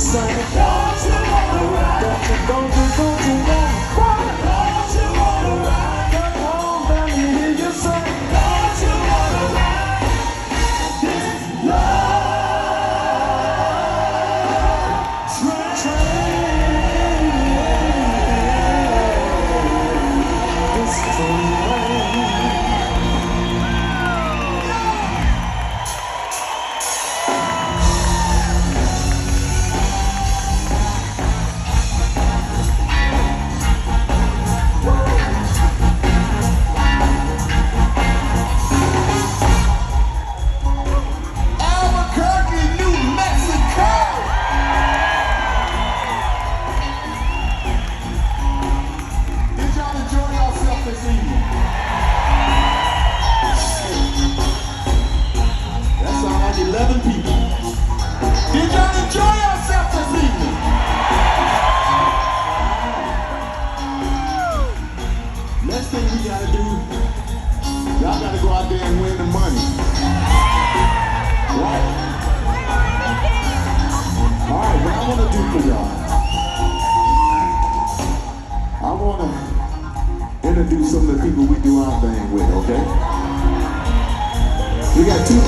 say, don't you wanna ride? Don't you wanna ride? Don't you wanna ride? Come on, let me hear you say, don't you wanna ride? This love train, this train. That sounds like 11 people. Did y'all enjoy yourself this evening? Next thing we gotta do, y'all gotta go out there and win the money. Right? Alright, what I wanna do for y'all, I wanna introduce some of the people we do our thing with, okay? We got two